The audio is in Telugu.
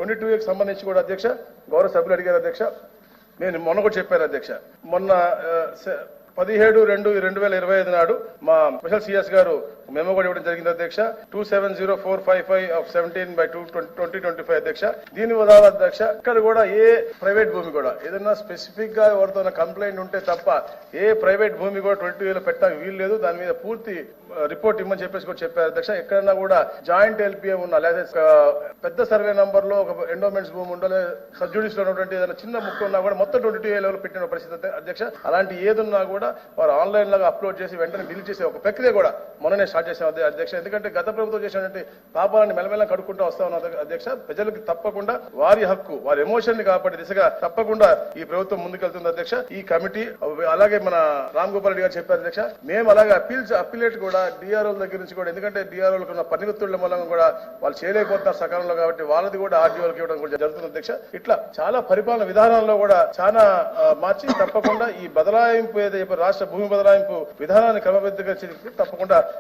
22 సంబంధించి కూడా అధ్యక్ష గౌరవ సభ్యులు అడిగారు అధ్యక్ష. నేను మొన్న కూడా చెప్పాను అధ్యక్ష. మొన్న 17/2/2025 నాడు మా స్పెషల్ సిఎస్ గారు మెమో కూడా ఇవ్వడం జరిగింది అధ్యక్ష. 270455 of 17/2/2025 అధ్యక్ష. దీని వల్ల అధ్యక్ష ఇక్కడ కూడా ఏ ప్రైవేట్ భూమి కూడా ఏదైనా స్పెసిఫిక్ గా ఎవరితో కంప్లైంట్ ఉంటే తప్ప ఏ ప్రైవేట్ భూమి కూడా 22 పెట్టడానికి వీలు లేదు. దాని మీద పూర్తి రిపోర్ట్ ఇమ్మని చెప్పేసి కూడా చెప్పారు అధ్యక్ష. ఎక్కడైనా కూడా జాయింట్ ఎల్పిఎం ఉన్నా లేదా పెద్ద సర్వే నంబర్ లో ఒక ఎండోమెంట్స్ భూమి ఉండాలి, సబ్జుడిస్ లో ఉన్నటువంటి ఏదైనా చిన్న ముక్క ఉన్నా కూడా మొత్తం 22 లెవెల్ పెట్టిన పరిస్థితి అధ్యక్ష. అలాంటి ఏదున్నా కూడా వారు ఆన్లైన్ లాగా అప్లోడ్ చేసి వెంటనే డిలీట్ చేసే ఒక ప్రక్రియ కూడా మొన్ననే స్టార్ట్ చేసాం అధ్యక్ష. ఎందుకంటే గత ప్రభుత్వం చేసినటువంటి పాపాలని మెల్లమెల్ల కడుక్కుంటూ వస్తా ఉన్నాం అధ్యక్ష. ప్రజలకు తప్పకుండా వారి హక్కు, వారి ఎమోషన్ ని కాపాడే దిశగా తప్పకుండా ఈ ప్రభుత్వం ముందుకెళ్తుంది అధ్యక్ష. ఈ కమిటీ అలాగే మన రామ్ గోపాల్ రెడ్డి గారు చెప్పారు అధ్యక్ష. మేము అలాగే అప్పీలేట్ కూడా డిఆర్ఓ దగ్గర నుంచి కూడా, ఎందుకంటే డిఆర్ఓలకు ఉన్న పనిగత్తుల మూలంగా కూడా వాళ్ళు చేయలేకపోతున్నారు సకాలంలో, కాబట్టి వాళ్ళది కూడా ఆర్డీఓలకు ఇవ్వడం కూడా జరుగుతుంది అధ్యక్ష. ఇట్లా చాలా పరిపాలన విధానాల్లో కూడా చాలా మార్చి తప్పకుండా ఈ బదలాయింపు ఏదైతే రాష్ట్ర భూమి బదలాయింపు విధానాన్ని క్రమబద్ధంగా తప్పకుండా